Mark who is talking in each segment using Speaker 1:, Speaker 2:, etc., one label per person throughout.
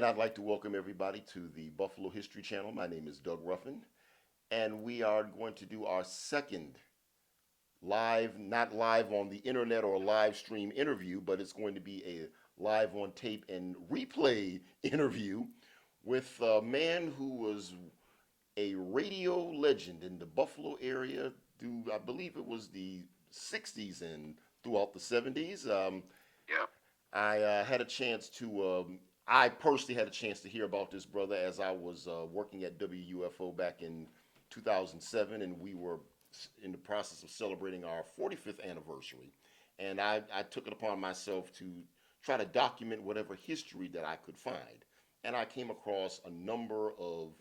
Speaker 1: I'd like to welcome everybody to the Buffalo History Channel. My name is Doug Ruffin, and we are going to do our second live, not live on the internet or a live stream interview, but it's going to be a live on tape and replay interview with a man who was a radio legend in the Buffalo area through, I believe it was the 60s and throughout the 70s.
Speaker 2: Yeah.
Speaker 1: I had a chance to, I personally had a chance to hear about this brother as I was working at WUFO back in 2007, and we were in the process of celebrating our 45th anniversary. And I took it upon myself to try to document whatever history that I could find. And I came across a number of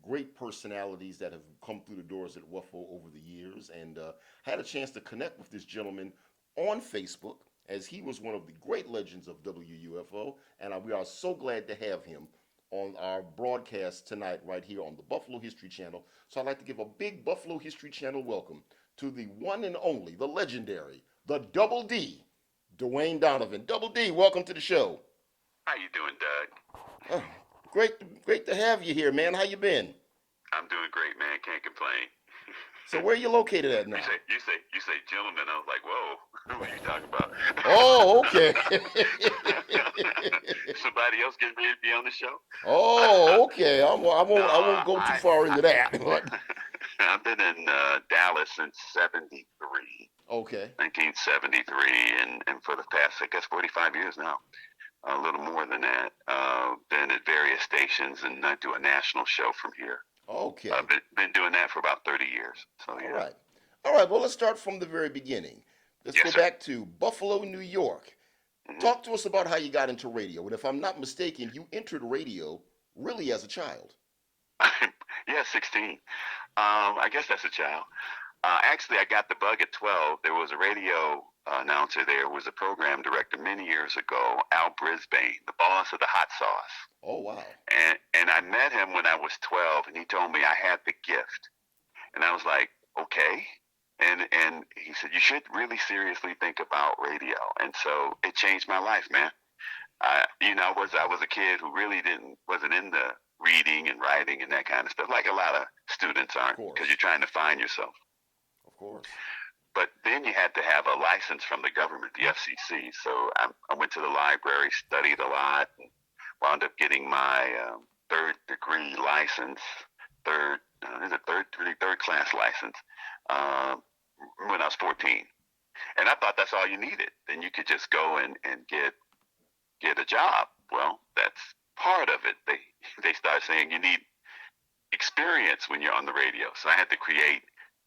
Speaker 1: great personalities that have come through the doors at WUFO over the years, and had a chance to connect with this gentleman on Facebook, as he was one of the great legends of WUFO, and we are so glad to have him on our broadcast tonight right here on the Buffalo History Channel. So I'd like to give a big Buffalo History Channel welcome to the one and only, the legendary, the Double D, Dewayne Donovan. Double D, welcome to the show.
Speaker 2: How you doing, Doug?
Speaker 1: Oh, great to have you here, man. How you been?
Speaker 2: I'm doing great, man. Can't complain.
Speaker 1: So where are you located at
Speaker 2: You
Speaker 1: now?
Speaker 2: say you say you say gentleman. I was like, whoa, what are you talking about?
Speaker 1: Oh, okay.
Speaker 2: Somebody else getting ready to be on the show?
Speaker 1: Oh, okay.
Speaker 2: No,
Speaker 1: I won't go too far
Speaker 2: I
Speaker 1: into that. But
Speaker 2: I've been in Dallas since '73,
Speaker 1: okay.
Speaker 2: 1973, and for the past, I guess, 45 years now. A little more than that. Been at various stations, and I do a national show from here.
Speaker 1: Okay.
Speaker 2: I've been doing that for about 30 years. So
Speaker 1: All
Speaker 2: yeah.
Speaker 1: right. All right. Well, let's start from the very beginning. Let's
Speaker 2: Yes,
Speaker 1: go
Speaker 2: sir.
Speaker 1: back to Buffalo, New York.
Speaker 2: Hmm.
Speaker 1: Talk to us about how you got into radio. And if I'm not mistaken, you entered radio really as a child.
Speaker 2: Yeah, 16. I guess that's a child. Actually, I got the bug at 12. There was a radio announcer there, was a program director many years ago, Al Brisbane, the boss of the hot sauce.
Speaker 1: Oh, wow.
Speaker 2: And I met him when I was 12, and he told me I had the gift. And I was like, okay. And he said, you should really seriously think about radio. And so it changed my life, man. I was a kid who really wasn't into reading and writing and that kind of stuff, like a lot of students
Speaker 1: Of
Speaker 2: aren't,
Speaker 1: course.
Speaker 2: because you're trying to find yourself.
Speaker 1: Of course.
Speaker 2: But then you had to have a license from the government, the FCC. So I went to the library, studied a lot, and wound up getting my third degree license, third class license, uh, when I was 14. And I thought that's all you needed. Then you could just go and get a job. Well, that's part of it. They start saying you need experience when you're on the radio. So I had to create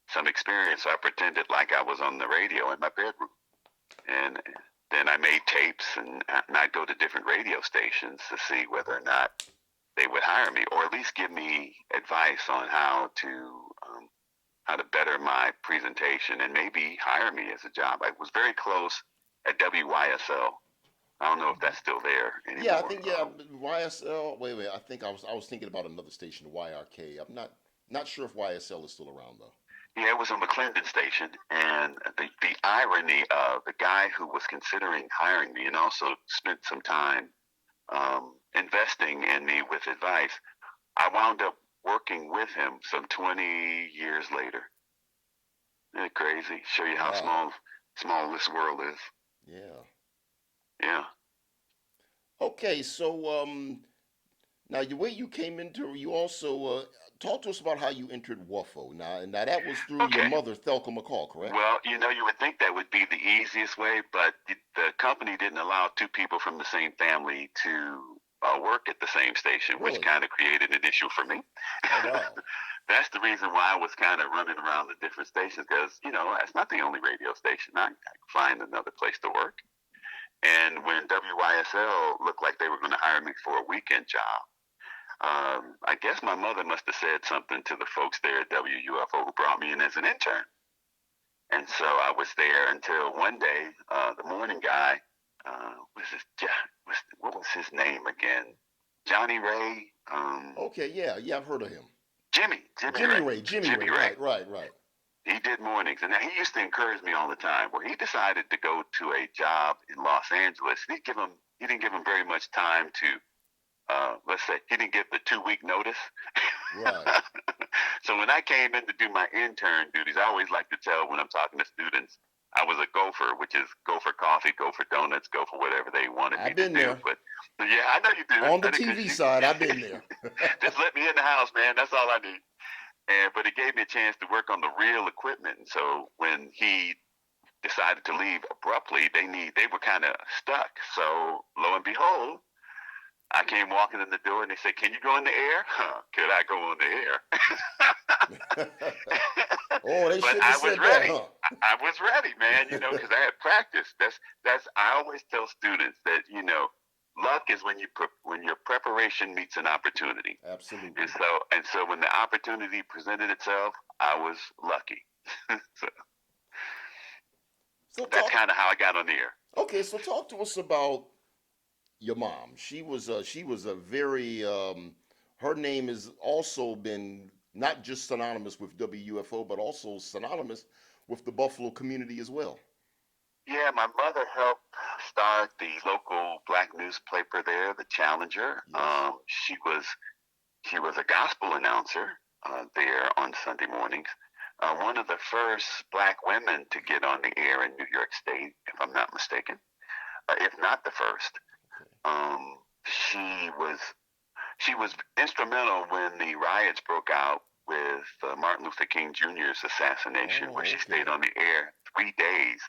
Speaker 2: some experience. So I pretended like I was on the radio in my bedroom. And then I made tapes, and I'd go to different radio stations to see whether or not they would hire me, or at least give me advice on how to better my presentation and maybe hire me as a job. I was very close at WYSL. I don't know if that's still there
Speaker 1: Yeah, I
Speaker 2: anymore.
Speaker 1: think YSL. Wait. I think I was thinking about another station, YRK. I'm not sure if YSL is still around though.
Speaker 2: Yeah, it was a McClendon station, and the irony of the guy who was considering hiring me and also spent some time investing in me with advice, I wound up working with him some 20 years later. Isn't it crazy? Show you how
Speaker 1: Wow.
Speaker 2: small this world is.
Speaker 1: Yeah.
Speaker 2: Yeah.
Speaker 1: Okay. So now the way you came into, you also talk to us about how you entered WUFO. Now that was through your
Speaker 2: Okay.
Speaker 1: mother, Thelka McCall, correct?
Speaker 2: Well, you would think that would be the easiest way, but the company didn't allow two people from the same family to work at the same station, which
Speaker 1: Really?
Speaker 2: kind of created an issue for me.
Speaker 1: Oh, wow.
Speaker 2: That's the reason why I was kind of running around the different stations, because, that's not the only radio station. I could find another place to work. And when WYSL looked like they were going to hire me for a weekend job, I guess my mother must have said something to the folks there at WUFO who brought me in as an intern. And so I was there until one day, the morning guy, what was his name again? Johnny Ray,
Speaker 1: Okay. Yeah. Yeah. I've heard of him.
Speaker 2: Jimmy Ray,
Speaker 1: Jimmy Ray.
Speaker 2: Jimmy Ray.
Speaker 1: Right.
Speaker 2: He did mornings, and he used to encourage me all the time. Well, he decided to go to a job in Los Angeles. He didn't give him very much time to let's say he didn't give the 2-week notice.
Speaker 1: Right.
Speaker 2: So when I came in to do my intern duties, I always like to tell when I'm talking to students, I was a gopher, which is go for coffee, go for donuts, go for whatever they wanted me
Speaker 1: I've
Speaker 2: to
Speaker 1: been
Speaker 2: do.
Speaker 1: there.
Speaker 2: But yeah, I know you do.
Speaker 1: On the
Speaker 2: I think 'cause
Speaker 1: TV side, I've been there.
Speaker 2: just let me in the house, man. That's all I need. But it gave me a chance to work on the real equipment. And so when he decided to leave abruptly, they were kind of stuck. So lo and behold, I came walking in the door and they said, "Can you go in the air?" Could I go on the air?
Speaker 1: Oh, they
Speaker 2: But
Speaker 1: shouldn't
Speaker 2: I
Speaker 1: have
Speaker 2: was
Speaker 1: said that,
Speaker 2: ready.
Speaker 1: huh?
Speaker 2: I was ready, man. Because I had practice. That's. I always tell students that luck is when when your preparation meets an opportunity.
Speaker 1: Absolutely.
Speaker 2: And so when the opportunity presented itself, I was lucky. So
Speaker 1: So
Speaker 2: that's
Speaker 1: talk.
Speaker 2: kind of how I got on the air.
Speaker 1: Okay, so talk to us about your mom. She was a very her name has also been not just synonymous with WUFO, but also synonymous with the Buffalo community as well.
Speaker 2: Yeah, my mother helped start the local black newspaper there, the Challenger.
Speaker 1: Yes.
Speaker 2: She was a gospel announcer there on Sunday mornings. One of the first black women to get on the air in New York State, if I'm not mistaken, if not the first.
Speaker 1: Okay.
Speaker 2: She was instrumental when the riots broke out with Martin Luther King Jr.'s assassination,
Speaker 1: Oh,
Speaker 2: where she
Speaker 1: okay.
Speaker 2: stayed on the air 3 days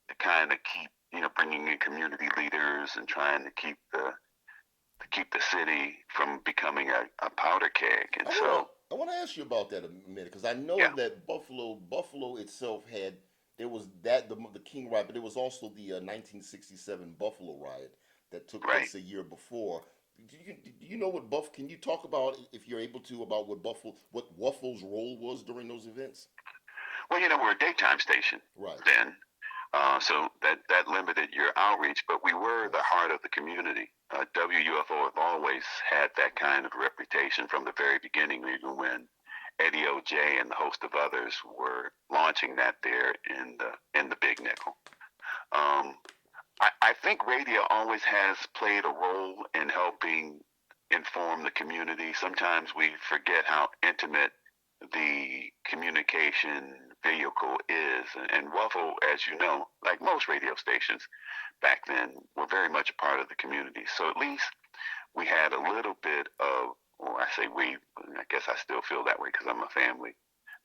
Speaker 2: to kind of keep, bringing in community leaders and trying to keep the city from becoming a powder keg. And
Speaker 1: I wanna ask you about that a minute because I know
Speaker 2: yeah,
Speaker 1: that Buffalo itself had there was that the King riot, but there was also the 1967 Buffalo riot that took
Speaker 2: right.
Speaker 1: place a year before. Do you know what Buff? Can you talk about, if you're able to, about what Buffalo's role was during those events?
Speaker 2: Well, we're a daytime station
Speaker 1: Right.
Speaker 2: then, so that limited your outreach, but we were the
Speaker 1: Yes.
Speaker 2: heart of the community. WUFO have always had that kind of reputation from the very beginning, even when Eddie O.J. and a host of others were launching that there in the Big Nickel. Um, I think radio always has played a role in helping inform the community. Sometimes we forget how intimate the communication vehicle is. And WUFO, as you know, like most radio stations back then, were very much a part of the community. So at least we had a little bit of, well, I say we, I guess I still feel that way because I'm a family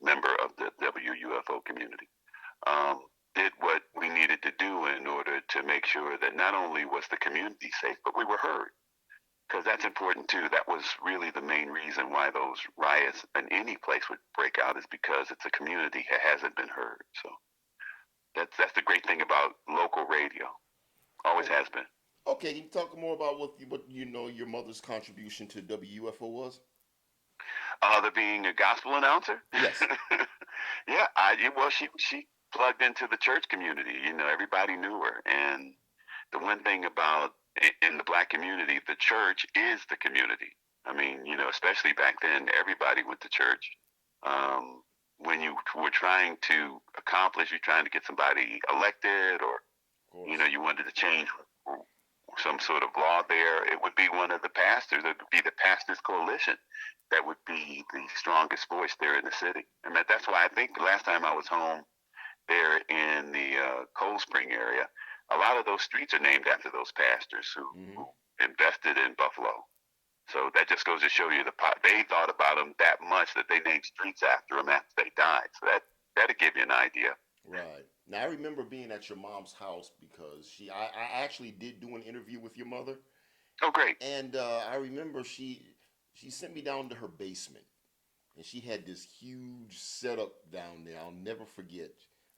Speaker 2: member of the WUFO community. Um, did what we needed to do in order to make sure that not only was the community safe, but we were heard. Because that's important too. That was really the main reason why those riots in any place would break out, is because it's a community that hasn't been heard. So that's the great thing about local radio. Always
Speaker 1: Oh,
Speaker 2: has been.
Speaker 1: okay. Can you talk more about what your mother's contribution to WUFO was?
Speaker 2: The being a gospel announcer.
Speaker 1: Yes.
Speaker 2: Yeah, well, she plugged into the church community. Everybody knew her, and the one thing about in the black community, the church is the community. I mean, especially back then, everybody went to church. When you were trying to accomplish, you're trying to get somebody elected, or
Speaker 1: Of course.
Speaker 2: you wanted to change some sort of law there, it would be one of the pastors. It would be the pastors coalition that would be the strongest voice there in the city. And that's why I think the last time I was home there in the Cold Spring area, a lot of those streets are named after those pastors
Speaker 1: Hmm.
Speaker 2: who invested in Buffalo. So that just goes to show you they thought about them that much that they named streets after them after they died. So that'll give you an idea.
Speaker 1: Right. Now I remember being at your mom's house because I actually did do an interview with your mother,
Speaker 2: Oh, great.
Speaker 1: and I remember she sent me down to her basement, and she had this huge setup down there. I'll never forget.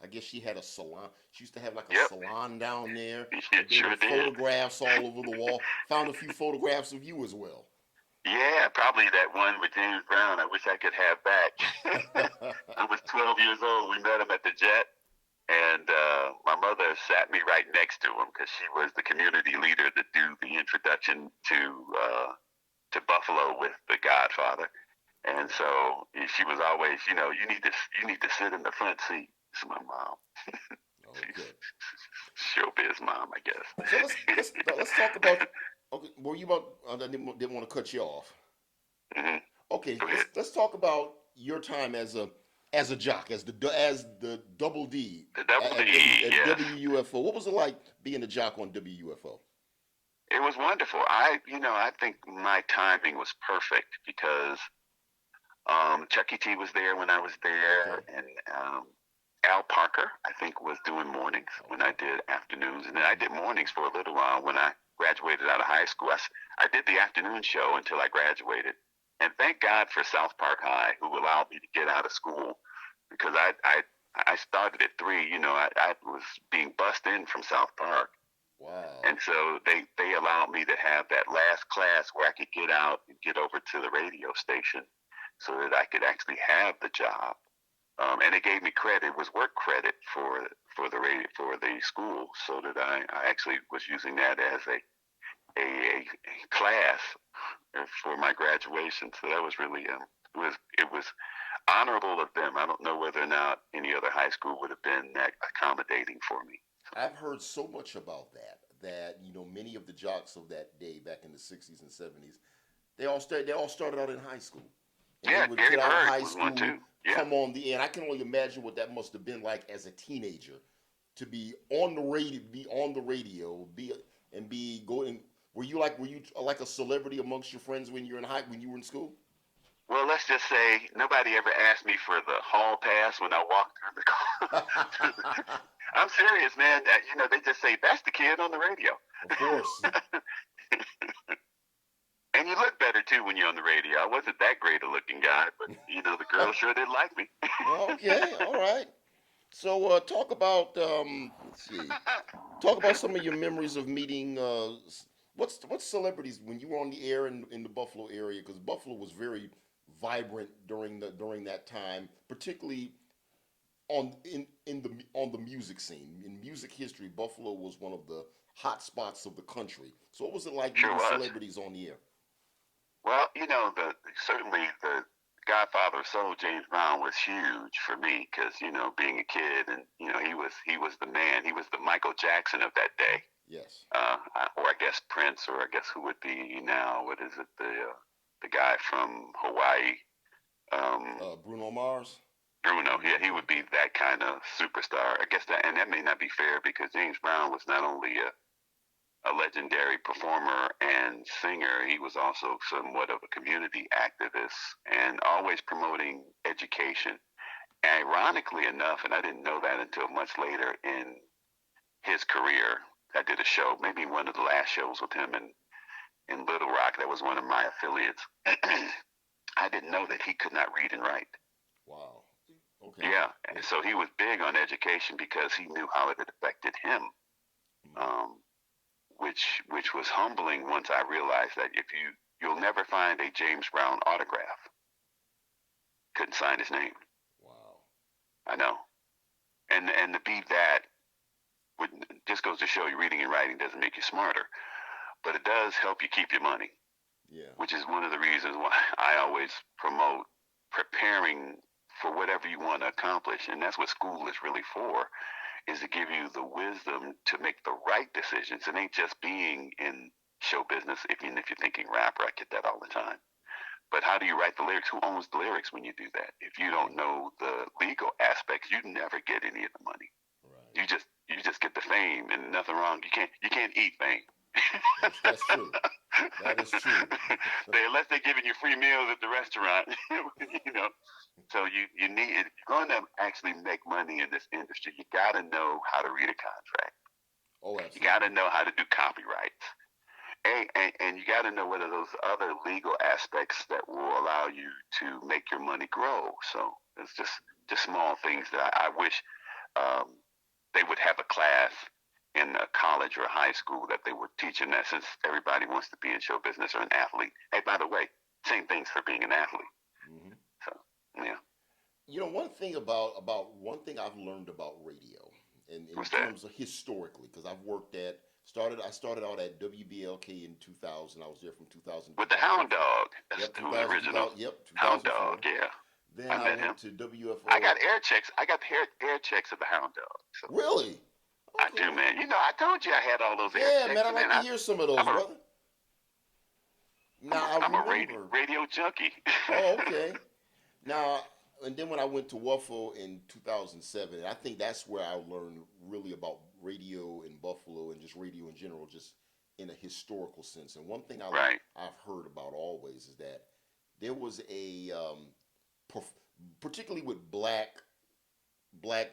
Speaker 1: I guess she had a salon. She used to have like a
Speaker 2: Yep,
Speaker 1: salon down there, and
Speaker 2: it
Speaker 1: there
Speaker 2: sure
Speaker 1: were
Speaker 2: did.
Speaker 1: photographs all over the wall. Found a few photographs of you as well.
Speaker 2: Yeah, probably that one with James Brown. I wish I could have back. I was 12 years old. We met him at the Jet, and my mother sat me right next to him because she was the community leader to do the introduction to Buffalo with the Godfather. And so she was always, you need to sit in the front seat. It's my mom.
Speaker 1: Okay.
Speaker 2: Showbiz mom, I
Speaker 1: So
Speaker 2: guess.
Speaker 1: let's talk about Okay, were you about? I didn't want to cut you off.
Speaker 2: Hmm.
Speaker 1: Okay,
Speaker 2: Go ahead.
Speaker 1: let's talk about your time as a jock, as the double D
Speaker 2: The Double D,
Speaker 1: at
Speaker 2: yes.
Speaker 1: WUFO. What was it like being a jock on WUFO?
Speaker 2: It was wonderful. I think my timing was perfect because Chuck E. T. was there when I was
Speaker 1: Okay.
Speaker 2: there, and Al Parker, I think, was doing mornings
Speaker 1: Oh,
Speaker 2: when I
Speaker 1: Parker.
Speaker 2: did afternoons, and then I
Speaker 1: Mm-hmm.
Speaker 2: did mornings for a little while when I graduated out of high school. I did the afternoon show until I graduated, and thank God for South Park High, who allowed me to get out of school because I started at 3. I was being bussed in from South Park.
Speaker 1: Wow.
Speaker 2: And so they allowed me to have that last class where I could get out and get over to the radio station so that I could actually have the job. And it gave me credit. It was work credit for the radio for the school, so that I actually was using that as a class for my graduation. So that was really it was honorable of them. I don't know whether or not any other high school would have been that accommodating for me.
Speaker 1: I've heard so much about that many of the jocks of that day back in the '60s and '70s, they all started out in high school, and they
Speaker 2: Yeah,
Speaker 1: would
Speaker 2: Gary
Speaker 1: get out of
Speaker 2: Bird
Speaker 1: high
Speaker 2: was one
Speaker 1: school,
Speaker 2: too. Yeah.
Speaker 1: come on the air. And I can only imagine what that must have been like as a teenager to be on the radio, be going. Were you like a celebrity amongst your friends when you were in school?
Speaker 2: Well, let's just say nobody ever asked me for the hall pass when I walked through the car. I'm serious, man. They just say that's the kid on the radio,
Speaker 1: Of course.
Speaker 2: and you look better too when you're on the radio. I wasn't that great a looking guy, but the girls sure did like me.
Speaker 1: Okay, all right. So talk about let's see. Talk about some of your memories of meeting. What's celebrities when you were on the air in the Buffalo area? Because Buffalo was very vibrant during that time, particularly on the music scene. In music history, Buffalo was one of the hot spots of the country. So what was it like
Speaker 2: Sure
Speaker 1: meeting
Speaker 2: was.
Speaker 1: celebrities on the air?
Speaker 2: Well, certainly the Godfather of Soul, James Brown, was huge for me because being a kid, and he was the man. He was the Michael Jackson of that day.
Speaker 1: Yes.
Speaker 2: Or I guess Prince, or I guess who would be now? What is it? The guy from Hawaii, um,
Speaker 1: Bruno Mars.
Speaker 2: Bruno. Yeah, he
Speaker 1: Okay.
Speaker 2: would be that kind of superstar. I guess that may not be fair because James Brown was not only a legendary performer and singer, he was also somewhat of a community activist and always promoting education. Ironically enough, and I didn't know that until much later in his career, I did a show, maybe one of the last shows with him in Little Rock. That was one of my affiliates. I didn't know that he could not read and write.
Speaker 1: Wow. Okay.
Speaker 2: Yeah,
Speaker 1: Yeah.
Speaker 2: and so he was big on education because he knew how it had affected him,
Speaker 1: Mhm.
Speaker 2: um, which was humbling once I realized that if you'll never find a James Brown autograph. Couldn't sign his name.
Speaker 1: Wow.
Speaker 2: I know, and to be that would just goes to show you reading and writing doesn't make you smarter, but it does help you keep your money,
Speaker 1: Yeah.
Speaker 2: which is one of the reasons why I always promote preparing for whatever you want to accomplish, and that's what school is really for, is to give you the wisdom to make the right decisions. It ain't just being in show business, even if you're thinking rapper. I get that all the time. But how do you write the lyrics? Who owns the lyrics when you do that? If you don't
Speaker 1: Right.
Speaker 2: know the legal aspects, you never get any of the money.
Speaker 1: Right.
Speaker 2: You just get the fame, and nothing wrong. You can't eat fame.
Speaker 1: That's true. That is true.
Speaker 2: Unless they're giving you free meals at the restaurant, you know. So you need, if you're going to actually make money in this industry, you got to know how to read a contract.
Speaker 1: Oh,
Speaker 2: You got to
Speaker 1: absolutely.
Speaker 2: know how to do copyrights, and you got to know what are those other legal aspects that will allow you to make your money grow. So it's just small things that I wish um, they would have a class in a college or a high school that they were teaching that, since everybody wants to be in show business or an athlete. Hey, by the way, same things for being an athlete.
Speaker 1: Hmm.
Speaker 2: So yeah,
Speaker 1: One thing I've learned about radio, and in
Speaker 2: what's that?
Speaker 1: terms of historically, because I started out at WBLK in 2000. I was there from 2000 to
Speaker 2: With the Hound
Speaker 1: 2004.
Speaker 2: Dog. That's
Speaker 1: Yep,
Speaker 2: who the
Speaker 1: 2000,
Speaker 2: original
Speaker 1: 2000, yep,
Speaker 2: Hound
Speaker 1: 2004.
Speaker 2: Dog. Yeah,
Speaker 1: Then
Speaker 2: I
Speaker 1: I
Speaker 2: met him.
Speaker 1: went to
Speaker 2: I
Speaker 1: WFO.
Speaker 2: got air checks. I got air checks of the Hound Dog. So
Speaker 1: Really?
Speaker 2: I
Speaker 1: Okay.
Speaker 2: do, man. I told you I had all those air
Speaker 1: Yeah, man,
Speaker 2: checks,
Speaker 1: I'd
Speaker 2: and
Speaker 1: like
Speaker 2: then
Speaker 1: to hear some of
Speaker 2: I'm
Speaker 1: those,
Speaker 2: a
Speaker 1: brother. Now I
Speaker 2: I'm a
Speaker 1: remember.
Speaker 2: radio junkie.
Speaker 1: Oh, okay. Now, and then when I went to WUFO in 2007, I think that's where I learned really about radio in Buffalo and just radio in general, just in a historical sense. And one thing
Speaker 2: Right.
Speaker 1: I've heard about always is that there was a, perf- particularly with black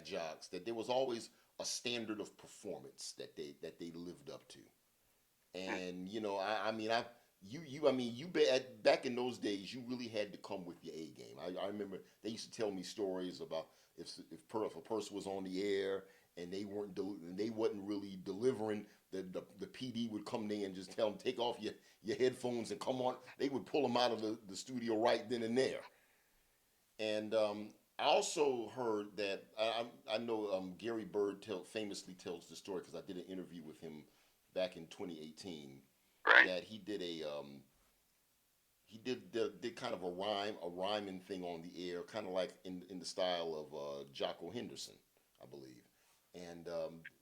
Speaker 1: jocks, that there was always a standard of performance that they lived up to. And I mean, I mean, back in those days, you really had to come with your A game. I remember they used to tell me stories about if a person was on the air and they wasn't really delivering, the PD would come in and just tell them, take off your headphones and come on. They would pull them out of the studio right then and there. And I also heard that I know Gary Bird famously tells the story because I did an interview with him back in 2018,
Speaker 2: Right.
Speaker 1: that he did kind of a rhyming thing on the air, kind of like in the style of Jocko Henderson, I believe, and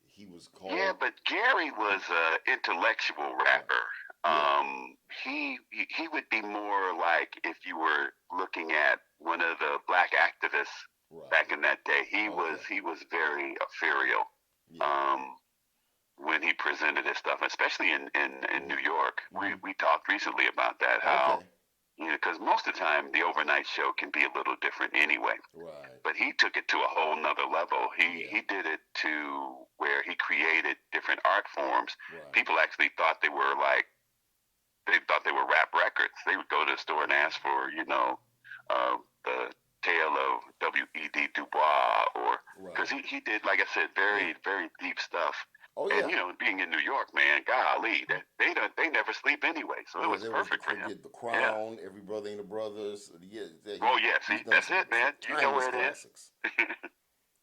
Speaker 1: he was
Speaker 2: Yeah,
Speaker 1: called.
Speaker 2: but Gary was a intellectual
Speaker 1: Right.
Speaker 2: rapper.
Speaker 1: Yeah.
Speaker 2: He would be more like if you were looking at one of the black activists
Speaker 1: Right.
Speaker 2: back in that day.
Speaker 1: Okay.
Speaker 2: He was very ethereal.
Speaker 1: Yeah.
Speaker 2: Um, when he presented his stuff, especially in New
Speaker 1: Hmm.
Speaker 2: York.
Speaker 1: Hmm.
Speaker 2: We talked recently about that, how,
Speaker 1: Okay.
Speaker 2: because most of the time the overnight show can be a little different anyway.
Speaker 1: Right.
Speaker 2: But he took it to a whole nother level.
Speaker 1: Yeah.
Speaker 2: He did it to where he created different art forms.
Speaker 1: Right.
Speaker 2: People actually thought they thought they were rap records. They would go to the store and ask for, the tale of W.E.D. Du Bois, or because
Speaker 1: Right.
Speaker 2: he did, like I said,
Speaker 1: Yeah.
Speaker 2: very, very deep stuff.
Speaker 1: Oh
Speaker 2: And
Speaker 1: yeah.
Speaker 2: being in New York, man, golly, they never sleep anyway, so it
Speaker 1: Yeah,
Speaker 2: was
Speaker 1: there was
Speaker 2: perfect for him.
Speaker 1: the
Speaker 2: Yeah.
Speaker 1: Crown, Every Brother Ain't a Brothers. Yeah,
Speaker 2: Oh yeah,
Speaker 1: he's
Speaker 2: see,
Speaker 1: done
Speaker 2: that's
Speaker 1: some
Speaker 2: it, man. You know
Speaker 1: timeless
Speaker 2: where it
Speaker 1: classics.
Speaker 2: is.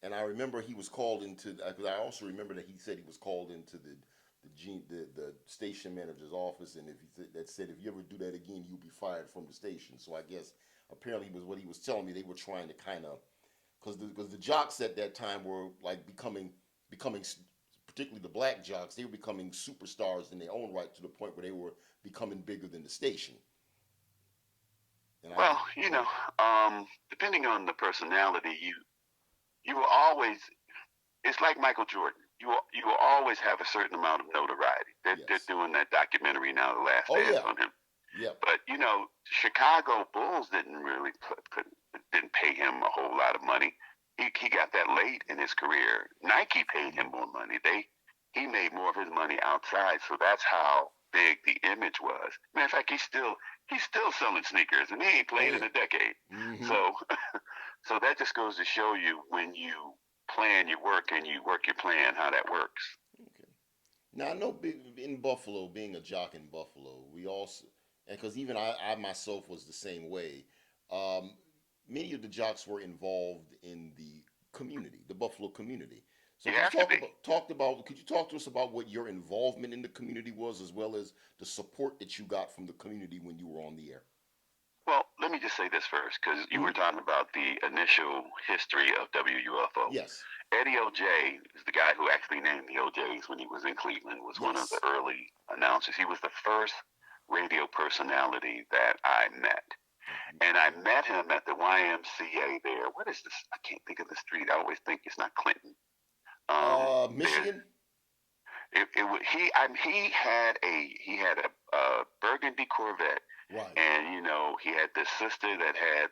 Speaker 1: And I remember he was called into. Because I also remember that he said he was called into the station manager's office, and that said if you ever do that again, you'll be fired from the station. So I guess apparently was what he was telling me. They were trying to kind of, because the jocks at that time were like becoming, particularly the black jocks, they were becoming superstars in their own right, to the point where they were becoming bigger than the station. And I
Speaker 2: Well,
Speaker 1: yeah.
Speaker 2: depending on the personality, you will always. It's like Michael Jordan. You will always have a certain amount of notoriety. They're
Speaker 1: Yes.
Speaker 2: doing that documentary now, The Last
Speaker 1: Oh
Speaker 2: Dance,
Speaker 1: yeah.
Speaker 2: on him.
Speaker 1: Yep.
Speaker 2: But Chicago Bulls didn't really didn't pay him a whole lot of money. He got that late in his career. Nike paid him
Speaker 1: Hmm.
Speaker 2: more money. He made more of his money outside, so that's how big the image was. Matter of fact, he's still selling sneakers, and he ain't
Speaker 1: Oh
Speaker 2: played in
Speaker 1: yeah.
Speaker 2: a decade.
Speaker 1: Hmm.
Speaker 2: So so that just goes to show you, when you plan your work and you work your plan, how that works.
Speaker 1: Okay. Now I know in Buffalo, being a jock in Buffalo, we also, and because even I myself was the same way. Um, Many of the jocks were involved in the community, the Buffalo community. So
Speaker 2: You
Speaker 1: could you
Speaker 2: have to be.
Speaker 1: could you talk to us about what your involvement in the community was, as well as the support that you got from the community when you were on the air?
Speaker 2: Well, let me just say this first, because you
Speaker 1: Hmm.
Speaker 2: were talking about the initial history of WUFO.
Speaker 1: Yes.
Speaker 2: Eddie OJ is the guy who actually named the OJs when he was in Cleveland, was one of the
Speaker 1: Yes.
Speaker 2: early announcers. He was the first radio personality that I met. And I
Speaker 1: Okay.
Speaker 2: met him at the YMCA there. What is this? I can't think of the street. I always think it's not Clinton. There,
Speaker 1: Michigan.
Speaker 2: he had a burgundy Corvette,
Speaker 1: Right.
Speaker 2: and he had this sister that had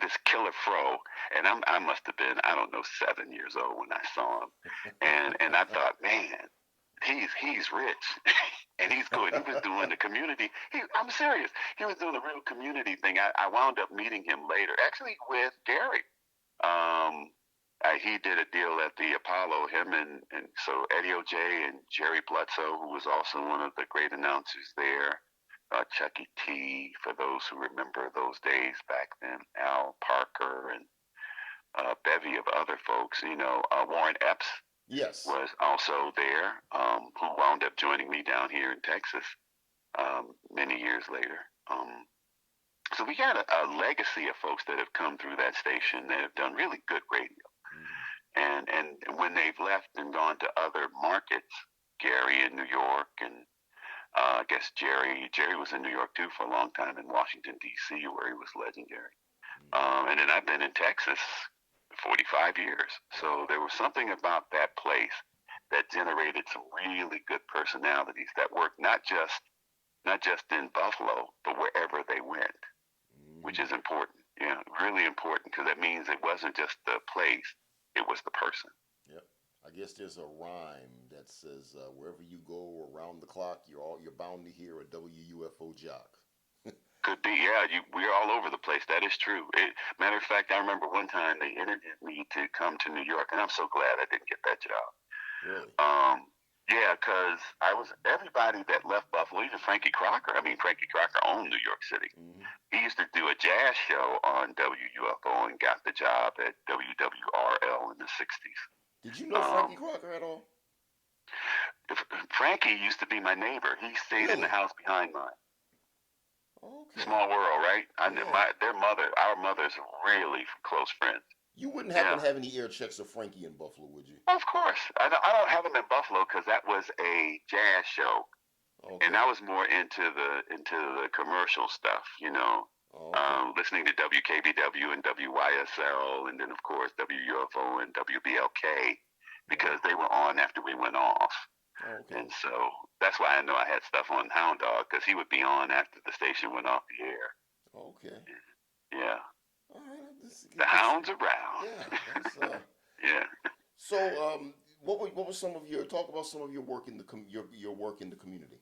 Speaker 2: this killer fro, and I must have been, I don't know, 7 years old when I saw him, and I thought, man, he's rich, and he's good. He was doing the community. I'm serious. He was doing a real community thing. I wound up meeting him later, actually with Gary. Um, he did a deal at the Apollo. Him and so Eddie OJ and Jerry Bledsoe, who was also one of the great announcers there. Chucky T, for those who remember those days back then. Al Parker and a bevy of other folks. Warren Epps
Speaker 1: Yes.
Speaker 2: was also there, who wound up joining me down here in Texas many years later. So we got a legacy of folks that have come through that station that have done really good radio.
Speaker 1: Hmm.
Speaker 2: And when they've left and gone to other markets, Gary in New York, and I guess Jerry was in New York too for a long time, in Washington D.C., where he was legendary. And then I've been in Texas 45 years. So there was something about that place that generated some really good personalities that worked not just in Buffalo, but wherever they went, which is important. Yeah, really important, because that means it wasn't just the place, it was the person.
Speaker 1: Yep. I guess there's a rhyme that says, "Wherever you go around the clock, you're bound to hear a WUFO jock."
Speaker 2: Could be, yeah. We're all over the place. That is true. Matter of fact, I remember one time they interviewed me to come to New York, and I'm so glad I didn't get that job.
Speaker 1: Really?
Speaker 2: Yeah, because everybody that left Buffalo, even Frankie Crocker. I mean, Frankie Crocker owned New York City.
Speaker 1: Mm-hmm.
Speaker 2: He used to do a jazz show on WUFO and got the job at WWRL in the '60s.
Speaker 1: Did you know Frankie Crocker at all?
Speaker 2: Frankie used to be my neighbor. He stayed in the house behind mine.
Speaker 1: Okay.
Speaker 2: Small world, right?
Speaker 1: Yeah.
Speaker 2: Our mothers are really close friends.
Speaker 1: You wouldn't happen to have any ear checks of Frankie in Buffalo, would you?
Speaker 2: Of course. I don't have him in Buffalo because that was a jazz show. Okay. And I was more into the commercial stuff, you know, listening to WKBW and WYSL, and then of course WUFO and WBLK, because they were on after we went off. Okay. And so that's why I know I had stuff on Hound Dog, because he would be on after the station went off the air. Okay. Yeah. All right. The hound's around.
Speaker 1: Yeah.
Speaker 2: Yeah.
Speaker 1: So, what was some of your talk about some of your work in the your work in the community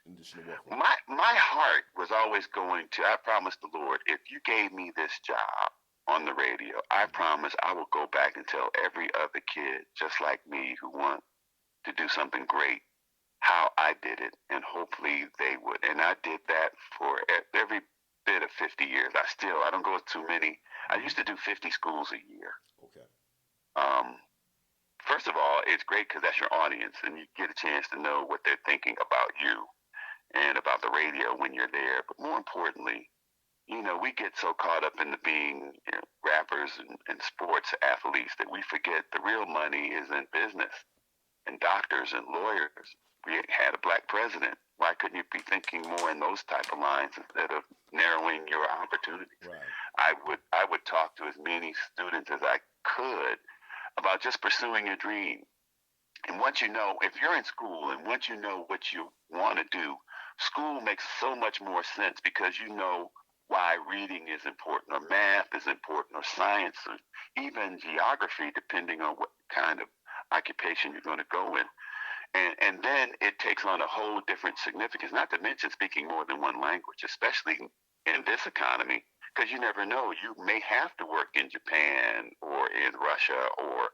Speaker 1: in addition to Buffalo?
Speaker 2: My heart was always going to. I promised the Lord, if you gave me this job on the radio, I promise I will go back and tell every other kid just like me who want to do something great how I did it, and hopefully they would. And I did that for every bit of 50 years. I don't go too many. I used to do 50 schools a year.
Speaker 1: Okay.
Speaker 2: First of all, it's great because that's your audience, and you get a chance to know what they're thinking about you and about the radio when you're there. But more importantly, you know, we get so caught up in being rappers and sports athletes that we forget the real money is in business and doctors and lawyers. We had a black president. Why couldn't you be thinking more in those type of lines instead of narrowing your opportunities? Right. I would talk to as many students as I could about just pursuing your dream. And once you know, if you're in school and once you know what you want to do, school makes so much more sense, because you know why reading is important, or math is important, or science, or even geography, depending on what kind of occupation you're going to go in. And then it takes on a whole different significance, not to mention speaking more than one language, especially in this economy, because you never know. You may have to work in Japan or in Russia or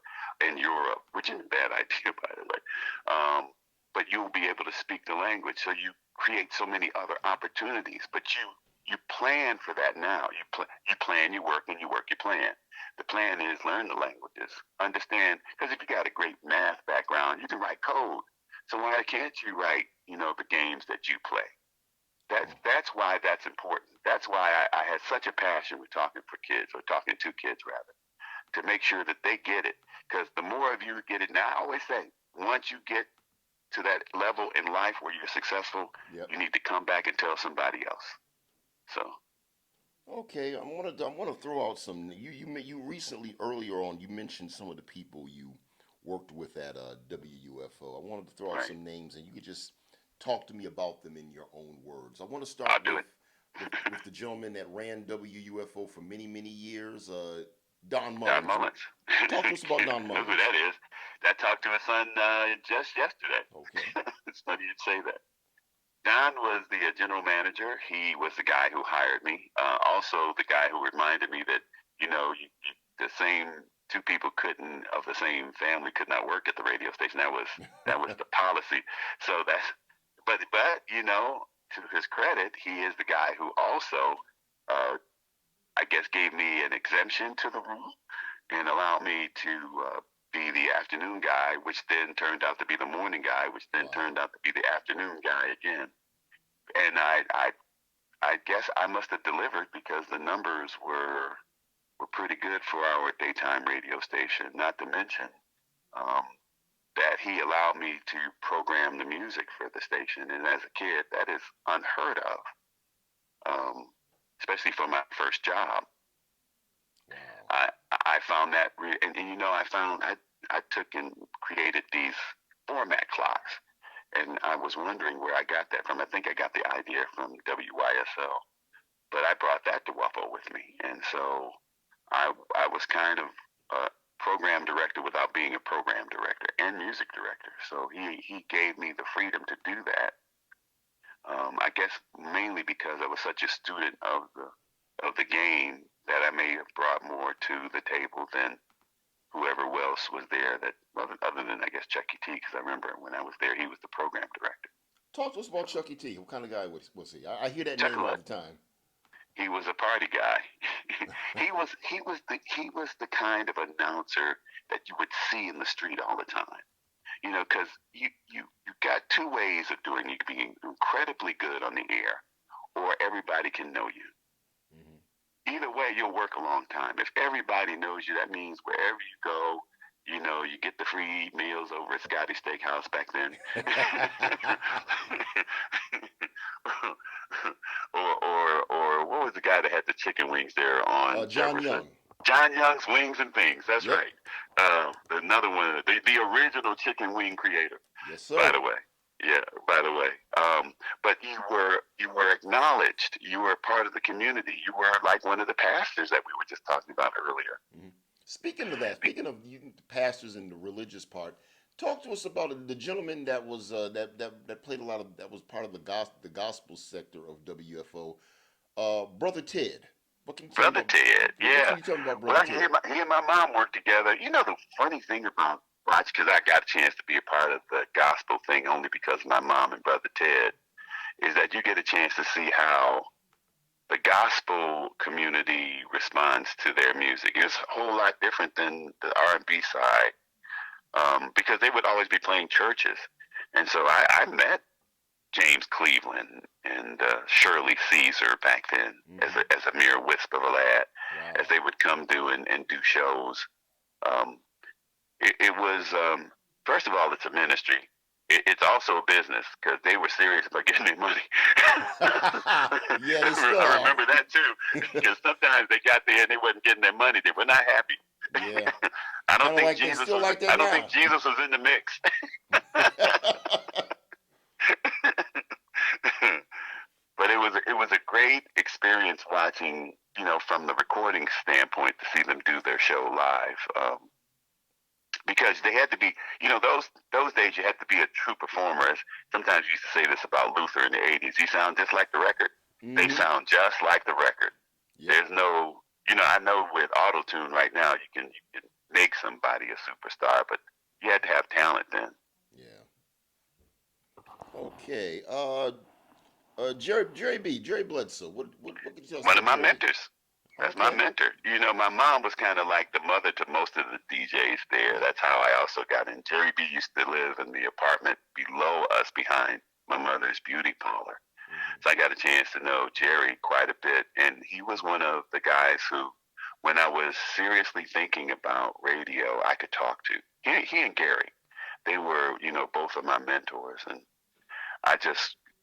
Speaker 2: in Europe, which is a bad idea, by the way. But you'll be able to speak the language, so you create so many other opportunities. But you plan for that now. You plan, you work, and you work your plan. The plan is learn the languages, understand, because if you got a great math background, you can write code. So why can't you write, you know, the games that you play? That's why that's important. That's why I had such a passion with talking for kids, or talking to kids rather, to make sure that they get it. Because the more of you get it now, I always say, once you get to that level in life where you're successful, you need to come back and tell somebody else. So.
Speaker 1: Okay, I want to throw out some. You recently, earlier on, you mentioned some of the people you worked with at WUFO. I wanted to throw out some names, and you could just talk to me about them in your own words. I want to start with the gentleman that ran WUFO for many, many years, Don Mullins.
Speaker 2: Don Mullins.
Speaker 1: Talk to us about Don Mullins.
Speaker 2: Who that is. I talked to his son just yesterday.
Speaker 1: Okay.
Speaker 2: It's funny you'd say that. Don was the general manager. He was the guy who hired me. Also, the guy who reminded me that, you know, the same two people of the same family could not work at the radio station. That was the policy. So but you know, to his credit, he is the guy who also, I guess, gave me an exemption to the rule and allowed me to be the afternoon guy, which then turned out to be the morning guy, which then turned out to be the afternoon guy again. And I guess I must have delivered, because the numbers were pretty good for our daytime radio station. Not to mention, that he allowed me to program the music for the station. And as a kid, that is unheard of, especially for my first job.
Speaker 1: Wow.
Speaker 2: I found that, and you know, I took and created these format clocks, and I was wondering where I got that from. I think I got the idea from WYSL, but I brought that to WUFO with me, and so I was kind of a program director without being a program director and music director. So he gave me the freedom to do that. I guess mainly because I was such a student of the game that I may have brought more to the table than whoever else was there. That other than I guess Chuck E. T. Because I remember when I was there, he was the program director.
Speaker 1: Talk to us about Chuck E. T. What kind of guy was he? I hear that
Speaker 2: Chuck
Speaker 1: name all the time.
Speaker 2: He was a party guy. He was the kind of announcer that you would see in the street all the time. You know, because you got two ways of doing it: being incredibly good on the air, or everybody can know you. Mm-hmm. Either way, you'll work a long time. If everybody knows you, that means wherever you go, you know, you get the free meals over at Scotty Steakhouse back then. or what was the guy that had the chicken wings there on
Speaker 1: John
Speaker 2: Jefferson?
Speaker 1: Young.
Speaker 2: John Young's Wings and Things. That's
Speaker 1: yep.
Speaker 2: right. Another one, the original chicken wing creator.
Speaker 1: Yes, sir.
Speaker 2: By the way. Yeah, by the way. But you were acknowledged. You were part of the community. You were like one of the pastors that we were just talking about earlier.
Speaker 1: Mm-hmm. Speaking of that, speaking of pastors and the religious part, talk to us about the gentleman that was that played a lot of, that was part of the gospel sector of WFO, Brother Ted. What can you tell me about
Speaker 2: Ted? Yeah.
Speaker 1: What can you tell me about Brother Ted?
Speaker 2: He and my mom worked together. You know, the funny thing about Watch, because I got a chance to be a part of the gospel thing only because of my mom and Brother Ted, is that you get a chance to see how the gospel community responds to their music. It's a whole lot different than the R&B side, because they would always be playing churches. And so I met James Cleveland and Shirley Caesar back then, mm-hmm. as a mere wisp of a lad, wow. as they would come do and do shows. It was, first of all, it's a ministry. It's also a business because they were serious about getting their money.
Speaker 1: Yeah, they still
Speaker 2: I remember that too, because sometimes they got there and they wasn't getting their money. They were not happy.
Speaker 1: Yeah,
Speaker 2: I don't think Jesus was in the mix. But it was a great experience watching, you know, from the recording standpoint, to see them do their show live. Because they had to be, you know, those days you had to be a true performer. Sometimes you used to say this about Luther in the 80s. You sound just like the record. Mm-hmm. They sound just like the record. Yep. There's no, you know, I know with auto-tune right now you can make somebody a superstar, but you had to have talent then.
Speaker 1: Yeah. Okay. Jerry Bledsoe. What can you tell us?
Speaker 2: One of my
Speaker 1: Jerry?
Speaker 2: Mentors. That's my mentor. You know, my mom was kind of like the mother to most of the DJs there. That's how I also got in. Jerry B used to live in the apartment below us behind my mother's beauty parlor. Mm-hmm. So I got a chance to know Jerry quite a bit. And he was one of the guys who, when I was seriously thinking about radio, I could talk to. He and Gary, they were, you know, both of my mentors. And I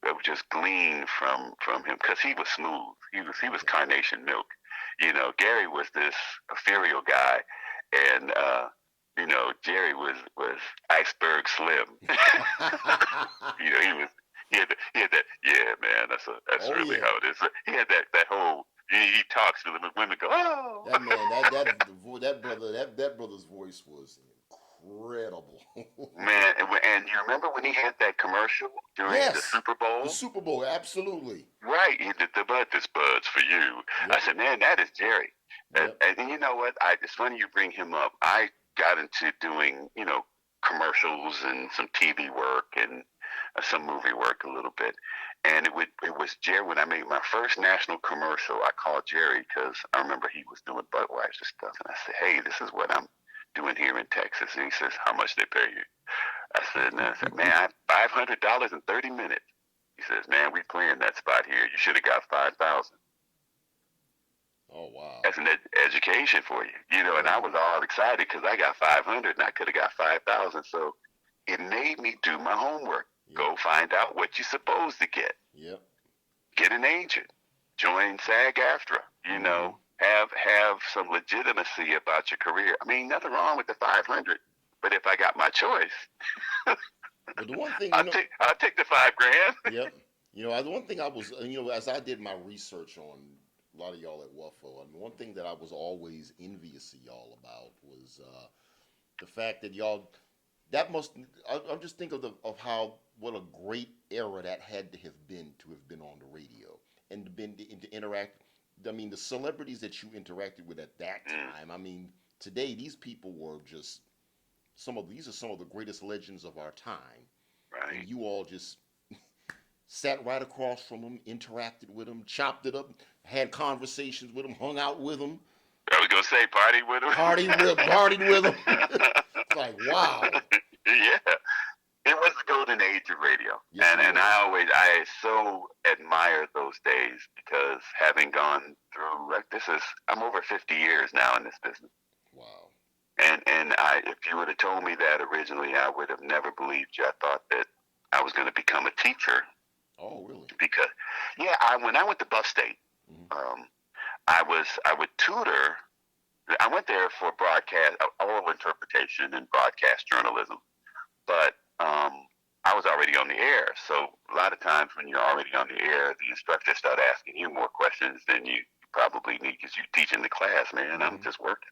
Speaker 2: would just glean from him because he was smooth. He was carnation milk. You know, Gary was this ethereal guy, and you know, Jerry was iceberg slim. You know, he had that. Yeah, man, that's really how it is. He had that whole. He talks to them, and women go, oh.
Speaker 1: That man, that brother's voice was incredible.
Speaker 2: Man, and you remember when he had that commercial during the Super Bowl?
Speaker 1: The Super Bowl, absolutely.
Speaker 2: Right, he did this bud's for you. Yep. I said, man, that is Jerry. Yep. And you know what? It's funny you bring him up. I got into doing, you know, commercials and some TV work and some movie work a little bit. And it was Jerry. When I made my first national commercial, I called Jerry because I remember he was doing Budweiser stuff. And I said, hey, this is what I'm doing here in Texas. And he says, how much they pay you? I said, man, $500 in 30 minutes. He says, man, we playing that spot here. You should have got 5,000.
Speaker 1: Oh, wow.
Speaker 2: That's an education for you, you know, and I was all excited because I got 500 and I could have got 5,000. So it made me do my homework.
Speaker 1: Yep.
Speaker 2: Go find out what you're supposed to get.
Speaker 1: Yep.
Speaker 2: Get an agent. Join SAG-AFTRA. You know, have some legitimacy about your career. I mean, nothing wrong with the 500, but if I got my choice,
Speaker 1: But the one thing,
Speaker 2: I'll take the $5,000.
Speaker 1: Yep. You know, the one thing I was, you know, as I did my research on a lot of y'all at WUFO, I mean, one thing that I was always envious of y'all about was the fact that y'all, that must, I'm just thinking of how, what a great era that had to have been on the radio and to interact. I mean, the celebrities that you interacted with at that time, I mean, today these people were just, these are some of the greatest legends of our time.
Speaker 2: Right.
Speaker 1: And you all just sat right across from them, interacted with them, chopped it up, had conversations with them, hung out with them.
Speaker 2: I was going to say, partied with them.
Speaker 1: Partied with them. It's like, wow.
Speaker 2: Yeah. It was the golden age of radio.
Speaker 1: Yes,
Speaker 2: and I so admire those days because having gone through, like, I'm over 50 years now in this business.
Speaker 1: Wow.
Speaker 2: And if you would have told me that originally, I would have never believed you. I thought that I was going to become a teacher.
Speaker 1: Oh, really?
Speaker 2: Because, when I went to Buff State, I would tutor. I went there for broadcast, oral interpretation and broadcast journalism. But I was already on the air. So a lot of times when you're already on the air, the instructors start asking you more questions than you probably need because you're teaching the class, man. I'm just working.